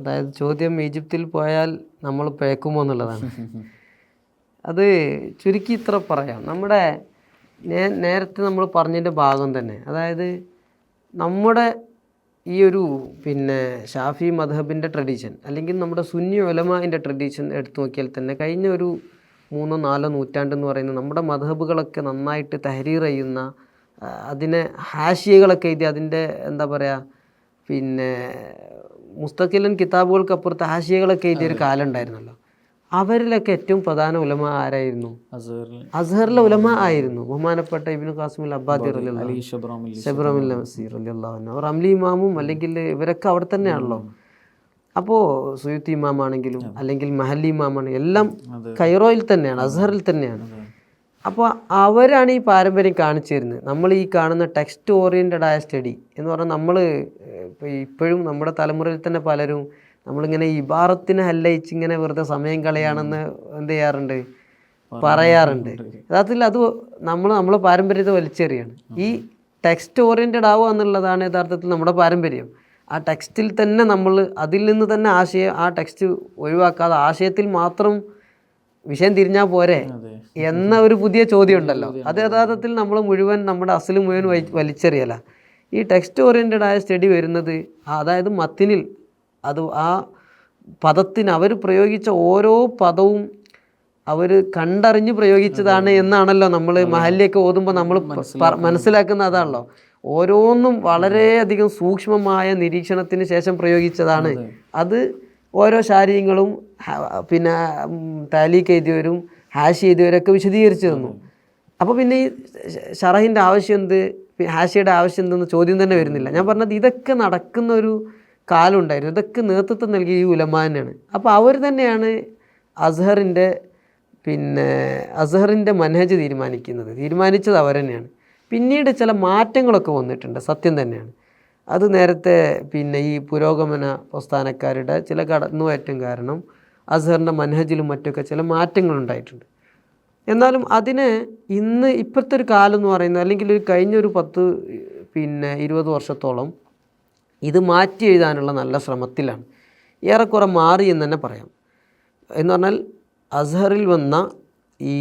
അതായത് ചോദ്യം ഈജിപ്തിൽ പോയാൽ നമ്മൾ പിഴക്കുമോ എന്നുള്ളതാണ്. അത് ചുരുക്കി ഇത്ര പറയാം. നമ്മുടെ നേരത്തെ നമ്മൾ പറഞ്ഞതിൻ്റെ ഭാഗം തന്നെ, അതായത് നമ്മുടെ ഈ ഒരു ഷാഫി മദ്ഹബിൻ്റെ ട്രഡീഷൻ അല്ലെങ്കിൽ നമ്മുടെ സുന്നി ഉലമാൻ്റെ ട്രഡീഷൻ എടുത്തു നോക്കിയാൽ തന്നെ കഴിഞ്ഞ ഒരു 3-4 നൂറ്റാണ്ടെന്ന് പറയുന്നത് നമ്മുടെ മദ്ഹബുകളൊക്കെ നന്നായിട്ട് തഹരീർ ചെയ്യുന്ന, അതിനെ ഹാഷിയകളൊക്കെ എഴുതി അതിൻ്റെ എന്താ പറയുക മുസ്തഖിലൻ കിതാബുകൾക്കപ്പുറത്ത് ഹാഷിയകളൊക്കെ എഴുതിയൊരു കാലം ഉണ്ടായിരുന്നല്ലോ. അവരിലൊക്കെ ഏറ്റവും പ്രധാന ഉലമ ആരായിരുന്നു? അസ്ഹറിലെ ഉലമ ആയിരുന്നു ബഹുമാനപ്പെട്ട ഇബ്നു ഖാസിമുൽ അബ്ബാദി റംലി ഇമാമും, അല്ലെങ്കിൽ ഇവരൊക്കെ അവിടെ തന്നെയാണല്ലോ. അപ്പോൾ സുയൂത്തി ഇമാമാണെങ്കിലും അല്ലെങ്കിൽ മഹല്ലി ഇമാമാണെങ്കിലും എല്ലാം കൈറോയിൽ തന്നെയാണ്, അസ്ഹറിൽ തന്നെയാണ്. അപ്പോൾ അവരാണ് ഈ പാരമ്പര്യം കാണിച്ചു തരുന്നത്. നമ്മൾ ഈ കാണുന്ന ടെക്സ്റ്റ് ഓറിയൻറ്റഡ് ആയ സ്റ്റഡി എന്ന് പറഞ്ഞാൽ നമ്മൾ ഇപ്പോഴും നമ്മുടെ തലമുറയിൽ തന്നെ പലരും നമ്മളിങ്ങനെ ഇബാറത്തിനെ ഹല്ലയിച്ച് ഇങ്ങനെ വെറുതെ സമയം കളയാണെന്ന് എന്ത് ചെയ്യാറുണ്ട്, പറയാറുണ്ട്. യഥാർത്ഥത്തിൽ അത് നമ്മളെ പാരമ്പര്യത്തെ വലിച്ചെറിയാണ്. ഈ ടെക്സ്റ്റ് ഓറിയൻറ്റഡ് ആവുക എന്നുള്ളതാണ് യഥാർത്ഥത്തിൽ നമ്മുടെ പാരമ്പര്യം. ആ ടെക്സ്റ്റിൽ തന്നെ നമ്മൾ അതിൽ നിന്ന് തന്നെ ആ ടെക്സ്റ്റ് ഒഴിവാക്കാതെ ആശയത്തിൽ മാത്രം വിഷയം തിരിഞ്ഞാൽ പോരെ എന്ന ഒരു പുതിയ ചോദ്യം ഉണ്ടല്ലോ. അത് യഥാർത്ഥത്തിൽ നമ്മൾ നമ്മുടെ അസൽ മുഴുവൻ വലിച്ചെറിയല. ഈ ടെക്സ്റ്റ് ഓറിയൻറ്റഡ് ആയ സ്റ്റഡി വരുന്നത് അതായത് മത്തിനിൽ അത് ആ പദത്തിന് അവർ പ്രയോഗിച്ച ഓരോ പദവും അവർ കണ്ടറിഞ്ഞ് പ്രയോഗിച്ചതാണ് എന്നാണല്ലോ നമ്മൾ മഹല്ലിയൊക്കെ ഓതുമ്പോൾ നമ്മൾ മനസ്സിലാക്കുന്ന അതാണല്ലോ. ഓരോന്നും വളരെയധികം സൂക്ഷ്മമായ നിരീക്ഷണത്തിന് ശേഷം പ്രയോഗിച്ചതാണ്. അത് ഓരോ ശാരീരങ്ങളും താലീക്ക് എഴുതിയവരും ഹാഷി എഴുതിയവരൊക്കെ വിശദീകരിച്ചു തന്നു. അപ്പോൾ പിന്നെ ഈ ഷറഹിൻ്റെ ആവശ്യം എന്ത്, ഹാഷിയുടെ ആവശ്യം എന്തെന്ന് ചോദ്യം തന്നെ വരുന്നില്ല. ഞാൻ പറഞ്ഞത് ഇതൊക്കെ നടക്കുന്ന ഒരു കാലം ഉണ്ടായിരുന്നു. ഇതൊക്കെ നേതൃത്വം നൽകിയ ഈ ഉലമ തന്നെയാണ്. അപ്പോൾ അവർ തന്നെയാണ് അസ്ഹറിൻ്റെ മനഹജ് തീരുമാനിച്ചത് അവർ തന്നെയാണ്. പിന്നീട് ചില മാറ്റങ്ങളൊക്കെ വന്നിട്ടുണ്ട്, സത്യം തന്നെയാണ്. അത് നേരത്തെ ഈ പുരോഗമന പ്രസ്ഥാനക്കാരുടെ ചില കടന്നുകയറ്റം കാരണം അസ്ഹറിൻ്റെ മനഹജിലും മറ്റൊക്കെ ചില മാറ്റങ്ങളുണ്ടായിട്ടുണ്ട്. എന്നാലും അതിന് ഇപ്പോഴത്തെ ഒരു കാലം എന്ന് പറയുന്നത്, അല്ലെങ്കിൽ ഒരു കഴിഞ്ഞൊരു 10-20 വർഷത്തോളം ഇത് മാറ്റി എഴുതാനുള്ള നല്ല ശ്രമത്തിലാണ്. ഏറെക്കുറെ മാറി എന്ന് തന്നെ പറയാം. എന്ന് പറഞ്ഞാൽ അസ്ഹറിൽ വന്ന ഈ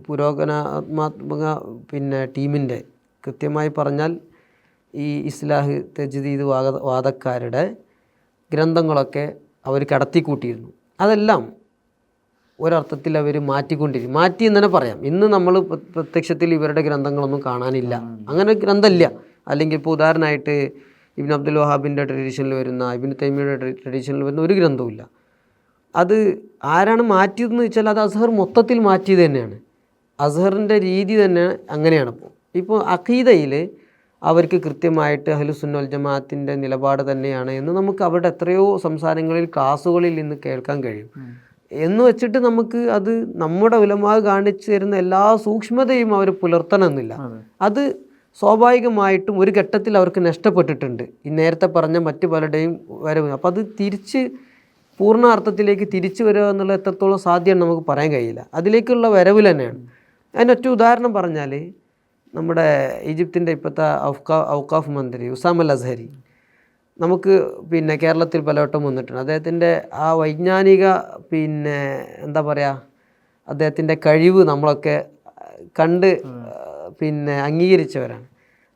പുരോഗമനാത്മക ടീമിൻ്റെ കൃത്യമായി പറഞ്ഞാൽ ഈ ഇസ്ലാഹ് തജ്ദീദ് വാദക്കാരുടെ ഗ്രന്ഥങ്ങളൊക്കെ അവർ കടത്തിക്കൂട്ടിയിരുന്നു. അതെല്ലാം ഒരർത്ഥത്തിൽ അവർ മാറ്റി എന്ന് തന്നെ പറയാം. ഇന്ന് നമ്മൾ പ്രത്യക്ഷത്തിൽ ഇവരുടെ ഗ്രന്ഥങ്ങളൊന്നും കാണാനില്ല, അങ്ങനെ ഗ്രന്ഥമില്ല. അല്ലെങ്കിൽ ഇപ്പോൾ ഉദാഹരണമായിട്ട് ഇബ്നു അബ്ദുൽ വഹാബിൻ്റെ ട്രഡീഷനിൽ വരുന്ന, ഇബ്നു തൈമിയുടെ ട്രഡീഷനിൽ വരുന്ന ഒരു ഗ്രന്ഥവുമില്ല. അത് ആരാണ് മാറ്റിയതെന്ന് വെച്ചാൽ അത് അസ്ഹർ മൊത്തത്തിൽ മാറ്റിയത് തന്നെയാണ്. അസ്ഹറിൻ്റെ രീതി തന്നെ അങ്ങനെയാണ്. ഇപ്പോൾ അഖീദയിൽ അവർക്ക് കൃത്യമായിട്ട് അഹ്ലുസുന്ന വൽ ജമാഅത്തിൻ്റെ നിലപാട് തന്നെയാണ് എന്ന് നമുക്ക് അവരുടെ എത്രയോ സംസാരങ്ങളിൽ ക്ലാസ്സുകളിൽ നിന്ന് കേൾക്കാൻ കഴിയും. എന്ന് വെച്ചിട്ട് നമുക്ക് അത് നമ്മുടെ ഉലമാ കാണിച്ചു തരുന്ന എല്ലാ സൂക്ഷ്മതയും അവർ പുലർത്തണമെന്നില്ല. അത് സ്വാഭാവികമായിട്ടും ഒരു ഘട്ടത്തിൽ അവർക്ക് നഷ്ടപ്പെട്ടിട്ടുണ്ട്, ഈ നേരത്തെ പറഞ്ഞ മറ്റു പലരുടെയും വരവ്. അപ്പോൾ അത് പൂർണ്ണ അർത്ഥത്തിലേക്ക് തിരിച്ചു വരിക എന്നുള്ള എത്രത്തോളം സാധ്യമാണ് നമുക്ക് പറയാൻ കഴിയില്ല. അതിലേക്കുള്ള വരവിൽ തന്നെയാണ്. അതിനൊറ്റ ഉദാഹരണം പറഞ്ഞാൽ നമ്മുടെ ഈജിപ്തിൻ്റെ ഇപ്പോഴത്തെ ഔക്കാഫ് മന്ത്രി ഉസാം അൽ അസ്ഹരി നമുക്ക് കേരളത്തിൽ പലവട്ടം വന്നിട്ടുണ്ട്. അദ്ദേഹത്തിൻ്റെ ആ വൈജ്ഞാനിക എന്താ പറയുക, അദ്ദേഹത്തിൻ്റെ കഴിവ് നമ്മളൊക്കെ കണ്ട് അംഗീകരിച്ചവരാണ്.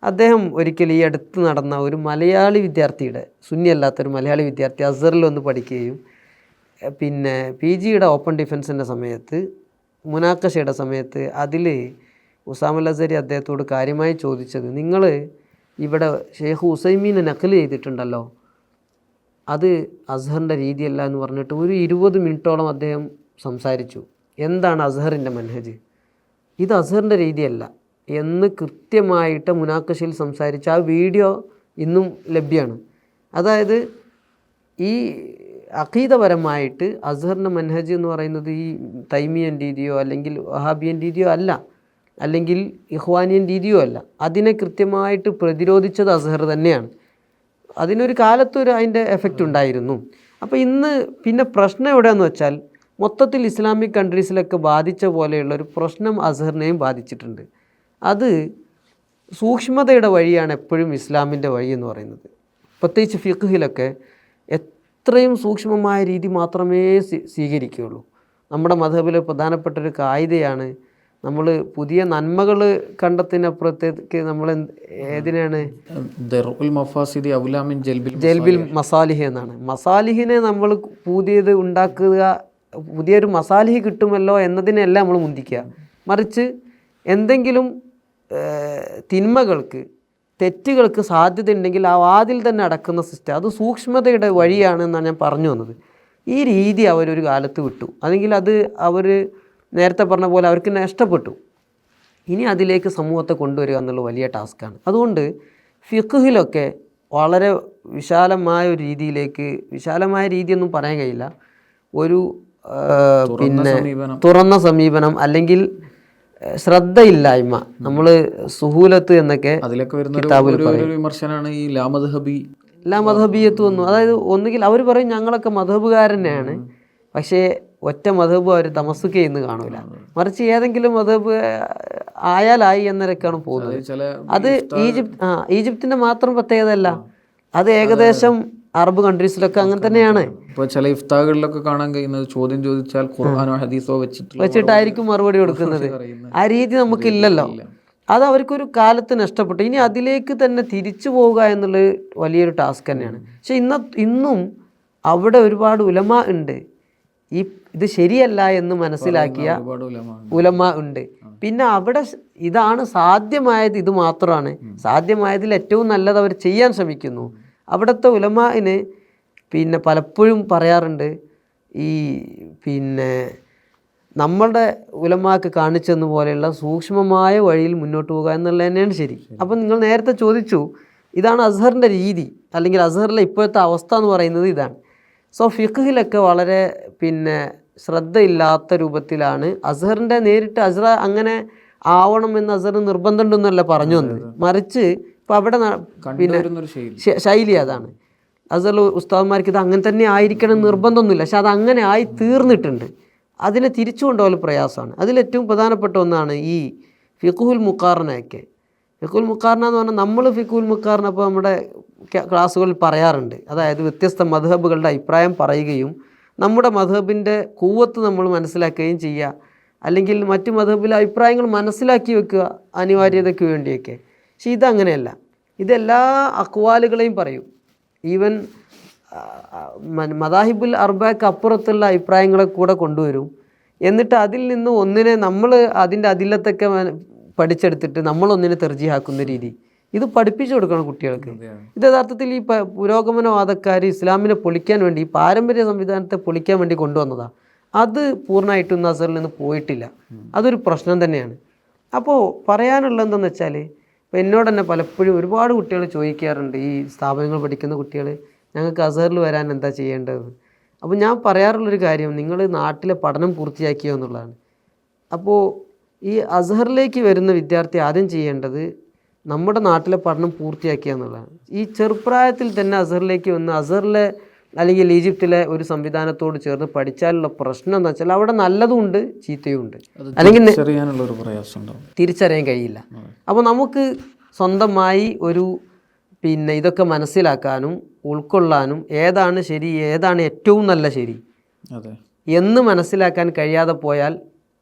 അദ്ദേഹം ഒരിക്കൽ ഈ അടുത്ത് നടന്ന ഒരു മലയാളി വിദ്യാർത്ഥിയുടെ, സുന്നി അല്ലാത്തൊരു മലയാളി വിദ്യാർത്ഥി അസ്ഹറിൽ വന്ന് പഠിക്കുകയും PGയുടെ ഓപ്പൺ ഡിഫൻസിൻ്റെ സമയത്ത്, മുനാക്കശയുടെ സമയത്ത് അതിൽ ഉസാം അൽ അസ്ഹരി അദ്ദേഹത്തോട് കാര്യമായി ചോദിച്ചത്, നിങ്ങൾ ഇവിടെ ഷെയ്ഖ് ഉസൈമീനെ നഖൽ ചെയ്തിട്ടുണ്ടല്ലോ, അത് അസ്ഹറിൻ്റെ രീതിയല്ല എന്ന് പറഞ്ഞിട്ട് ഒരു 20 മിനിറ്റോളം അദ്ദേഹം സംസാരിച്ചു. എന്താണ് അസ്ഹറിൻ്റെ മനഹജ്, ഇത് അസ്ഹറിൻ്റെ രീതിയല്ല എന്ന് കൃത്യമായിട്ട് മുനാക്കശയിൽ സംസാരിച്ച ആ വീഡിയോ ഇന്നും ലഭ്യമാണ്. അതായത് ഈ അഖീദപരമായിട്ട് അസ്ഹറിൻ്റെ മനഹജ് എന്ന് പറയുന്നത് ഈ തൈമിയൻ രീതിയോ അല്ലെങ്കിൽ വഹാബിയൻ രീതിയോ അല്ല, അല്ലെങ്കിൽ ഇഖ്വാനിയൻ രീതിയോ അല്ല. അതിനെ കൃത്യമായിട്ട് പ്രതിരോധിച്ചത് അസ്ഹർ തന്നെയാണ്. അതിനൊരു കാലത്തൊരു അതിൻ്റെ എഫക്റ്റ് ഉണ്ടായിരുന്നു. അപ്പോൾ പിന്നെ പ്രശ്നം എവിടെയെന്ന് വെച്ചാൽ മൊത്തത്തിൽ ഇസ്ലാമിക് കൺട്രീസിലൊക്കെ ബാധിച്ച പോലെയുള്ളൊരു പ്രശ്നം അസ്ഹറിനെയും ബാധിച്ചിട്ടുണ്ട്. അത് സൂക്ഷ്മതയുടെ വഴിയാണ് എപ്പോഴും ഇസ്ലാമിൻ്റെ വഴി എന്ന് പറയുന്നത്. പ്രത്യേകിച്ച് ഫിഖ്ഹിലൊക്കെ അത്രയും സൂക്ഷ്മമായ രീതി മാത്രമേ സ്വീകരിക്കുകയുള്ളൂ. നമ്മുടെ മദ്ഹബിലെ പ്രധാനപ്പെട്ട ഒരു കായികയാണ് നമ്മൾ പുതിയ നന്മകൾ കണ്ടെത്തുന്നപ്പുറത്തേക്ക് നമ്മൾ ഏതിനാണ് ജൽബിൽ മസാലിഹ് എന്നാണ്. മസാലിഹിനെ നമ്മൾ പുതിയത് ഉണ്ടാക്കുക, പുതിയൊരു മസാലിഹ് കിട്ടുമല്ലോ എന്നതിനല്ല നമ്മൾ മുന്തിക്കുക. മറിച്ച് എന്തെങ്കിലും തിന്മകൾക്ക്, തെറ്റുകൾക്ക് സാധ്യത ഉണ്ടെങ്കിൽ ആ വാതിൽ തന്നെ അടക്കുന്ന സിസ്റ്റം, അത് സൂക്ഷ്മതയുടെ വഴിയാണ് എന്നാണ് ഞാൻ പറഞ്ഞു വന്നത്. ഈ രീതി അവരൊരു കാലത്ത് വിട്ടു. അല്ലെങ്കിൽ അത് അവർ നേരത്തെ പറഞ്ഞ പോലെ അവർക്ക് നഷ്ടപ്പെട്ടു. ഇനി അതിലേക്ക് സമൂഹത്തെ കൊണ്ടുവരിക എന്നുള്ള വലിയ ടാസ്ക്കാണ്. അതുകൊണ്ട് ഫിഖ്ഹിലൊക്കെ വളരെ വിശാലമായ ഒരു രീതിയിലേക്ക്, വിശാലമായ രീതിയൊന്നും പറയാൻ കഴിയില്ല, ഒരു പിന്നെ തുറന്ന സമീപനം അല്ലെങ്കിൽ ശ്രദ്ധയില്ലായ്മ, നമ്മൾ സുഹൂലത്ത് എന്നൊക്കെ കിതാബിൽ പറയും. വിമർശനമാണ് ഈ ലാമദ്ഹബിയത്ത് വന്നു. അതായത് ഒന്നുകിൽ അവർ പറയും ഞങ്ങളൊക്കെ മദ്ഹബുകാരനെയാണ്, പക്ഷേ ഒറ്റ മദ്ഹബ് അവർ തമസ്സുക്ക് ചെയ്യുന്ന കാണൂല, മറിച്ച് ഏതെങ്കിലും മദ്ഹബ് ആയാലായി എന്നൊക്കെയാണ് പോകുന്നത്. അത് ഈജിപ്തിൻ്റെ മാത്രം പ്രത്യേകതയല്ല, അത് ഏകദേശം അറബ് കൺട്രീസിലൊക്കെ അങ്ങനെ തന്നെയാണ്. ഇപ്പോൾ ചില ഇഫ്താകളിലൊക്കെ കാണാൻ കഴിയുന്നത് ചോദ്യം ചോദിച്ചാൽ ഖുർആനോ ഹദീസോ വെച്ചിട്ടായിരിക്കും മറുപടി കൊടുക്കുന്നത്. ആ രീതി നമുക്കില്ലല്ലോ. അത് അവർക്കൊരു കാലത്ത് നഷ്ടപ്പെട്ടു. ഇനി അതിലേക്ക് തന്നെ തിരിച്ചു പോവുക എന്നുള്ളത് വലിയൊരു ടാസ്ക് തന്നെയാണ്. പക്ഷെ ഇന്നും അവിടെ ഒരുപാട് ഉലമ ഉണ്ട്, ഇത് ശരിയല്ല എന്ന് മനസ്സിലാക്കിയ ഉലമ ഉണ്ട്. പിന്നെ അവിടെ ഇതാണ് സാധ്യമായത്, ഇത് മാത്രമാണ് സാധ്യമായതിൽ ഏറ്റവും നല്ലത് അവർ ചെയ്യാൻ ശ്രമിക്കുന്നു. അവിടുത്തെ ഉലമാന് പിന്നെ പലപ്പോഴും പറയാറുണ്ട്, ഈ പിന്നെ നമ്മളുടെ ഉലമാക്ക് കാണിച്ചെന്ന പോലെയുള്ള സൂക്ഷ്മമായ വഴിയിൽ മുന്നോട്ട് പോകുക എന്നുള്ളത് തന്നെയാണ് ശരി. അപ്പം നിങ്ങൾ നേരത്തെ ചോദിച്ചു ഇതാണ് അസ്ഹറിൻ്റെ രീതി, അല്ലെങ്കിൽ അസ്ഹറിലെ ഇപ്പോഴത്തെ അവസ്ഥ എന്ന് പറയുന്നത് ഇതാണ്. സോ ഫിഖ്ഹിലൊക്കെ വളരെ പിന്നെ ശ്രദ്ധയില്ലാത്ത രൂപത്തിലാണ് അസ്ഹറിൻ്റെ നേരിട്ട് അസ്ഹർ അങ്ങനെ ആവണമെന്ന് അസ്ഹർ നിർബന്ധമുണ്ടെന്നല്ല പറഞ്ഞു വന്നത്, മറിച്ച് ഇപ്പം അവിടെ പിന്നെ ശൈലി അതാണ്. അസ്ഹർ ഉസ്താദന്മാർക്ക് ഇത് അങ്ങനെ തന്നെ ആയിരിക്കണം നിർബന്ധമൊന്നുമില്ല, പക്ഷെ അത് അങ്ങനെ ആയി തീർന്നിട്ടുണ്ട്. അതിനെ തിരിച്ചു കൊണ്ടുപോകൽ പ്രയാസമാണ്. അതിലേറ്റവും പ്രധാനപ്പെട്ട ഒന്നാണ് ഈ ഫിഖ്ഹുൽ മുഖാറനയൊക്കെ. ഫിഖ്ഹുൽ മുഖാറന എന്ന് പറഞ്ഞാൽ നമ്മൾ ഫിഖ്ഹുൽ മുഖാറന ഇപ്പോൾ നമ്മുടെ ക്ലാസ്സുകളിൽ പറയാറുണ്ട്. അതായത് വ്യത്യസ്ത മദ്ഹബുകളുടെ അഭിപ്രായം പറയുകയും നമ്മുടെ മദ്ഹബിൻ്റെ കൂവത്ത് നമ്മൾ മനസ്സിലാക്കുകയും ചെയ്യുക, അല്ലെങ്കിൽ മറ്റു മദ്ഹബിലെ അഭിപ്രായങ്ങൾ മനസ്സിലാക്കി വെക്കുക അനിവാര്യതയ്ക്ക് വേണ്ടിയൊക്കെ. പക്ഷെ ഇതങ്ങനെയല്ല, ഇതെല്ലാ അക്വാലുകളെയും പറയും. ഈവൻ മദാഹിബുൽ അർബയ്ക്ക് അപ്പുറത്തുള്ള അഭിപ്രായങ്ങളെ കൂടെ കൊണ്ടുവരും. എന്നിട്ട് അതിൽ നിന്ന് ഒന്നിനെ നമ്മൾ അതിൻ്റെ അതിലത്തൊക്കെ പഠിച്ചെടുത്തിട്ട് നമ്മളൊന്നിനെ തെർജിഹാക്കുന്ന രീതി, ഇത് പഠിപ്പിച്ചു കൊടുക്കണം കുട്ടികൾക്ക്. ഇത് യഥാർത്ഥത്തിൽ ഈ പുരോഗമനവാദക്കാർ ഇസ്ലാമിനെ പൊളിക്കാൻ വേണ്ടി, ഈ പാരമ്പര്യ സംവിധാനത്തെ പൊളിക്കാൻ വേണ്ടി കൊണ്ടുവന്നതാണ്. അത് പൂർണ്ണമായിട്ടും നസറിൽ നിന്ന് പോയിട്ടില്ല. അതൊരു പ്രശ്നം തന്നെയാണ്. അപ്പോൾ പറയാനുള്ളത് എന്താണെന്ന് വെച്ചാൽ, ഇപ്പോൾ എന്നോട് തന്നെ പലപ്പോഴും ഒരുപാട് കുട്ടികൾ ചോദിക്കാറുണ്ട്, ഈ സ്ഥാപനങ്ങൾ പഠിക്കുന്ന കുട്ടികൾ, ഞങ്ങൾക്ക് അസ്ഹറിൽ വരാൻ എന്താ ചെയ്യേണ്ടത്. അപ്പോൾ ഞാൻ പറയാറുള്ളൊരു കാര്യം, നിങ്ങൾ നാട്ടിലെ പഠനം പൂർത്തിയാക്കിയോ എന്നുള്ളതാണ്. അപ്പോൾ ഈ അസ്ഹറിലേക്ക് വരുന്ന വിദ്യാർത്ഥി ആദ്യം ചെയ്യേണ്ടത് നമ്മുടെ നാട്ടിലെ പഠനം പൂർത്തിയാക്കുക എന്നുള്ളതാണ്. ഈ ചെറുപ്രായത്തിൽ തന്നെ അസ്ഹറിലേക്ക് വന്ന് അസ്ഹറിലെ അല്ലെങ്കിൽ ഈജിപ്തിലെ ഒരു സംവിധാനത്തോട് ചേർന്ന് പഠിച്ചാലുള്ള പ്രശ്നം എന്ന് വെച്ചാൽ അവിടെ നല്ലതുമുണ്ട് ചീത്തയുമുണ്ട്, അല്ലെങ്കിൽ തിരിച്ചറിയാൻ കഴിയില്ല. അപ്പോൾ നമുക്ക് സ്വന്തമായി ഒരു പിന്നെ ഇതൊക്കെ മനസ്സിലാക്കാനും ഉൾക്കൊള്ളാനും ഏതാണ് ശരി, ഏതാണ് ഏറ്റവും നല്ല ശരി എന്ന് മനസ്സിലാക്കാൻ കഴിയാതെ പോയാൽ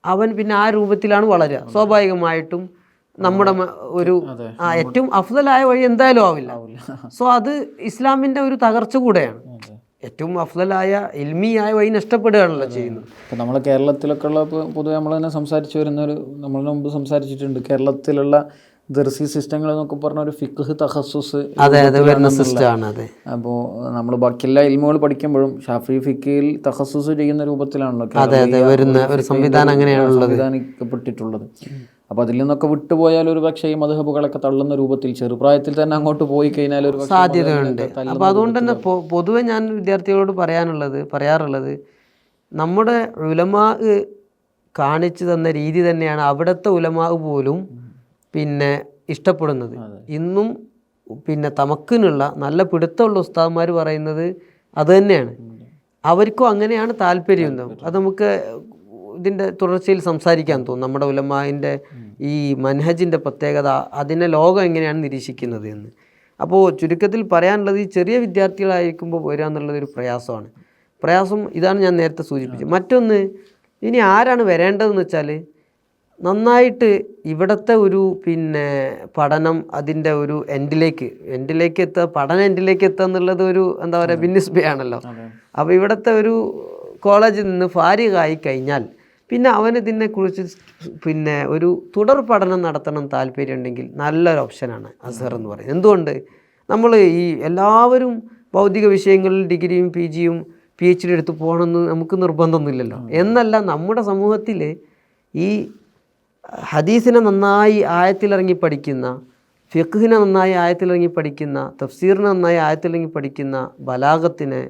അവൻ പിന്നെ ആ രൂപത്തിലാണ് വളരുക. സ്വാഭാവികമായിട്ടും നമ്മുടെ ഒരു ഏറ്റവും അഫ്ദലായ വഴി എന്തായാലും ആവില്ല. സോ അത് ഇസ്ലാമിൻ്റെ ഒരു തകർച്ച കൂടെയാണ്. ഏറ്റവും അഫ്ദലായ ഇൽമിയായ വഴി നഷ്ടപ്പെടുകയാണല്ലോ ചെയ്യുന്നത്. ഇപ്പം നമ്മളെ കേരളത്തിലൊക്കെ ഉള്ള പൊതുവെ നമ്മൾ തന്നെ സംസാരിച്ചു വരുന്നൊരു, നമ്മളിന് മുമ്പ് സംസാരിച്ചിട്ടുണ്ട്, കേരളത്തിലുള്ള ദർസി സിസ്റ്റങ്ങൾ എന്നൊക്കെ പറഞ്ഞ ഒരു ഫിഖ്ഹ് തഖസ്സുസ് സിസ്റ്റമാണ്. അപ്പോൾ നമ്മൾ ബാക്കിയെല്ലാ ഇൽമുകൾ പഠിക്കുമ്പോഴും ഷാഫി ഫിഖ്ഹിൽ തഖസ്സുസ് ചെയ്യുന്ന രൂപത്തിലാണല്ലോ സംവിധാനിക്കപ്പെട്ടിട്ടുള്ളത്. അപ്പോൾ അതിൽ നിന്നൊക്കെ വിട്ടുപോയാൽ ഒരു പക്ഷേ ഈ മദ്ഹബുകളൊക്കെ തള്ളുന്ന രൂപത്തിൽ ചെറുപ്രായത്തിൽ തന്നെ അങ്ങോട്ട് പോയി കഴിഞ്ഞാൽ ഒരു സാധ്യതയുണ്ട്. അപ്പോൾ അതുകൊണ്ട് തന്നെ പൊതുവെ ഞാൻ വിദ്യാർത്ഥികളോട് പറയാറുള്ളത് നമ്മുടെ ഉലമാ കാണിച്ചു തന്ന രീതി തന്നെയാണ് അവിടുത്തെ ഉലമാ പോലും പിന്നെ ഇഷ്ടപ്പെടുന്നത്. ഇന്നും പിന്നെ തമക്കിനുള്ള നല്ല പിടുത്തമുള്ള ഉസ്താദന്മാർ പറയുന്നത് അത് തന്നെയാണ്. അവർക്കും അങ്ങനെയാണ് താല്പര്യം. അത് നമുക്ക് ഇതിൻ്റെ തുടർച്ചയിൽ സംസാരിക്കാൻ തോന്നും. നമ്മുടെ ഉലമാൻ്റെ ഈ മൻഹജിൻ്റെ പ്രത്യേകത, അതിനെ ലോകം എങ്ങനെയാണ് നിരീക്ഷിക്കുന്നത് എന്ന്. അപ്പോൾ ചുരുക്കത്തിൽ പറയാനുള്ളത് ഈ ചെറിയ വിദ്യാർത്ഥികളായിരിക്കുമ്പോൾ വരിക എന്നുള്ളത് ഒരു പ്രയാസം ഇതാണ് ഞാൻ നേരത്തെ സൂചിപ്പിച്ചത്. മറ്റൊന്ന്, ഇനി ആരാണ് വരേണ്ടതെന്ന് വെച്ചാൽ നന്നായിട്ട് ഇവിടുത്തെ ഒരു പഠനം അതിൻ്റെ ഒരു എൻഡിലേക്ക് എത്തുക, പഠനം എൻഡിലേക്ക് എത്തുക എന്നുള്ളത് ഒരു എന്താ പറയുക ഭിന്നിസ്ബയാണല്ലോ. അപ്പോൾ ഇവിടുത്തെ ഒരു കോളേജിൽ നിന്ന് ഫാരിഗായി കഴിഞ്ഞാൽ പിന്നെ അവനിതിനെക്കുറിച്ച് ഒരു തുടർ പഠനം നടത്തണം താല്പര്യമുണ്ടെങ്കിൽ നല്ലൊരു ഓപ്ഷനാണ് അസ്ഹർ എന്ന് പറയുന്നത്. എന്തുകൊണ്ട്? നമ്മൾ ഈ എല്ലാവരും ഭൗതിക വിഷയങ്ങളിൽ ഡിഗ്രിയും PG യും PhD എടുത്ത് പോകണമെന്ന് നമുക്ക് നിർബന്ധമൊന്നുമില്ലല്ലോ. എന്നല്ല, നമ്മുടെ സമൂഹത്തിൽ ഈ ഹദീസിനെ നന്നായി ആയത്തിലിറങ്ങി പഠിക്കുന്ന, ഫിഖ്ഹിനെ നന്നായി ആയത്തിലിറങ്ങി പഠിക്കുന്ന, തഫ്സീറിനെ നന്നായി ആയത്തിലിറങ്ങി പഠിക്കുന്ന, ബലാഗത്തിനെ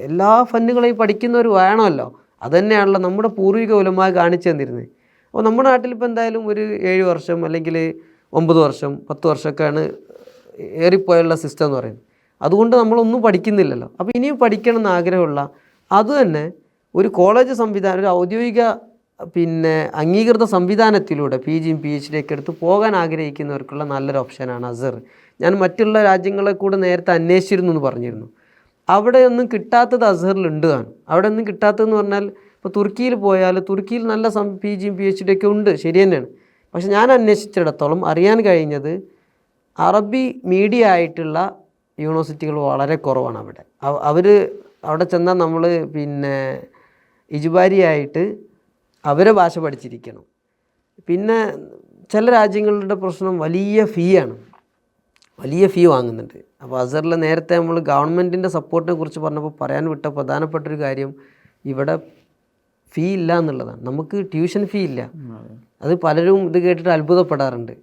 എല്ലാ ഫന്നുകളെയും പഠിക്കുന്നവർ വേണമല്ലോ. അതുതന്നെയാണല്ലോ നമ്മുടെ പൂർവിക ഉലമാ കാണിച്ചു തന്നിരുന്നത്. അപ്പോൾ നമ്മുടെ നാട്ടിൽ ഇപ്പോൾ എന്തായാലും ഒരു 7 വർഷം അല്ലെങ്കിൽ 9 വർഷം 10 വർഷമൊക്കെയാണ് ഏറിപ്പോയുള്ള സിസ്റ്റം എന്ന് പറയുന്നത്. അതുകൊണ്ട് നമ്മളൊന്നും പഠിക്കുന്നില്ലല്ലോ. അപ്പോൾ ഇനിയും പഠിക്കണം എന്ന് ആഗ്രഹമുള്ള അതുതന്നെ ഒരു കോളേജ് സംവിധാനം, ഒരു ഔദ്യോഗിക അംഗീകൃത സംവിധാനത്തിലൂടെ PG യും PhD ഒക്കെ എടുത്ത് പോകാൻ ആഗ്രഹിക്കുന്നവർക്കുള്ള നല്ലൊരു ഓപ്ഷനാണ് അസ്ഹർ. ഞാൻ മറ്റുള്ള രാജ്യങ്ങളെ കൂടെ നേരത്തെ അന്വേഷിച്ചിരുന്നു എന്ന് പറഞ്ഞിരുന്നു. അവിടെ ഒന്നും കിട്ടാത്തത് അസ്ഹറിലുണ്ട് താനും. അവിടെ ഒന്നും കിട്ടാത്തതെന്ന് പറഞ്ഞാൽ ഇപ്പോൾ തുർക്കിയിൽ പോയാൽ തുർക്കിയിൽ നല്ല PG യും PhD ഒക്കെ ഉണ്ട്, ശരി തന്നെയാണ്. പക്ഷെ ഞാൻ അന്വേഷിച്ചിടത്തോളം അറിയാൻ കഴിഞ്ഞത് അറബി മീഡിയ ആയിട്ടുള്ള യൂണിവേഴ്സിറ്റികൾ വളരെ കുറവാണ് അവിടെ. അവിടെ ചെന്നാൽ നമ്മൾ ഇജുബാരിയായിട്ട് അവരെ ഭാഷ പഠിച്ചിരിക്കണം. പിന്നെ ചില രാജ്യങ്ങളുടെ പ്രശ്നം വലിയ ഫീ വാങ്ങുന്നുണ്ട്. അപ്പോൾ അസ്ഹറിൽ നേരത്തെ നമ്മൾ ഗവൺമെൻറ്റിൻ്റെ സപ്പോർട്ടിനെ കുറിച്ച് പറഞ്ഞപ്പോൾ പറയാൻ വിട്ട പ്രധാനപ്പെട്ടൊരു കാര്യം ഇവിടെ ഫീ ഇല്ല എന്നുള്ളതാണ്. നമുക്ക് ട്യൂഷൻ ഫീ ഇല്ല. അത് പലരും ഇത് കേട്ടിട്ട് അത്ഭുതപ്പെടാറുണ്ട്.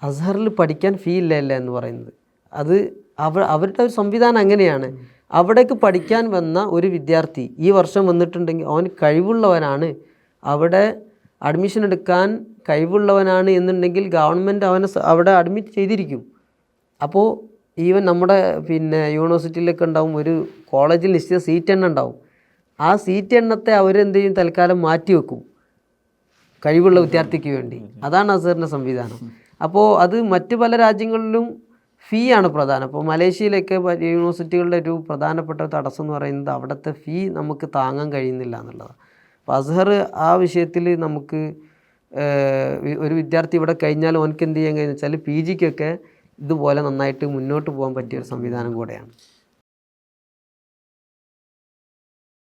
അസ്ഹറിൽ പഠിക്കാൻ ഫീ ഇല്ല എന്ന് പറയുന്നത് അത് അവരുടെ ഒരു സംവിധാനം അങ്ങനെയാണ്. അവിടേക്ക് പഠിക്കാൻ വന്ന ഒരു വിദ്യാർത്ഥി ഈ വർഷം വന്നിട്ടുണ്ടെങ്കിൽ അവൻ കഴിവുള്ളവനാണ്, അവിടെ അഡ്മിഷൻ എടുക്കാൻ കഴിവുള്ളവനാണ് എന്നുണ്ടെങ്കിൽ ഗവൺമെൻറ് അവനെ അവിടെ അഡ്മിറ്റ് ചെയ്തിരിക്കും. അപ്പോൾ ഈവൻ നമ്മുടെ യൂണിവേഴ്സിറ്റിയിലൊക്കെ ഉണ്ടാവും, ഒരു കോളേജിൽ നിശ്ചിത സീറ്റ് എണ്ണം ഉണ്ടാവും. ആ സീറ്റ് എണ്ണത്തെ അവരെന്ത് ചെയ്യും, തൽക്കാലം മാറ്റി വെക്കും കഴിവുള്ള വിദ്യാർത്ഥിക്ക് വേണ്ടി. അതാണ് അസ്ഹറിൻ്റെ സംവിധാനം. അപ്പോൾ അത് മറ്റ് പല രാജ്യങ്ങളിലും ഫീ ആണ് പ്രധാനം. അപ്പോൾ മലേഷ്യയിലൊക്കെ യൂണിവേഴ്സിറ്റികളുടെ ഒരു പ്രധാനപ്പെട്ട തടസ്സം എന്ന് പറയുന്നത് അവിടുത്തെ ഫീ നമുക്ക് താങ്ങാൻ കഴിയുന്നില്ല എന്നുള്ളതാണ്. അപ്പോൾ അസ്ഹർ ആ വിഷയത്തിൽ നമുക്ക് ഒരു വിദ്യാർത്ഥി ഇവിടെ കഴിഞ്ഞാൽ ഓനക്ക് എന്ത് ചെയ്യാൻ കഴിയുമെന്ന് വെച്ചാൽ PG ക്കൊക്കെ ഇതുപോലെ നന്നായിട്ട് മുന്നോട്ട് പോകാൻ പറ്റിയൊരു സംവിധാനം കൂടെയാണ്.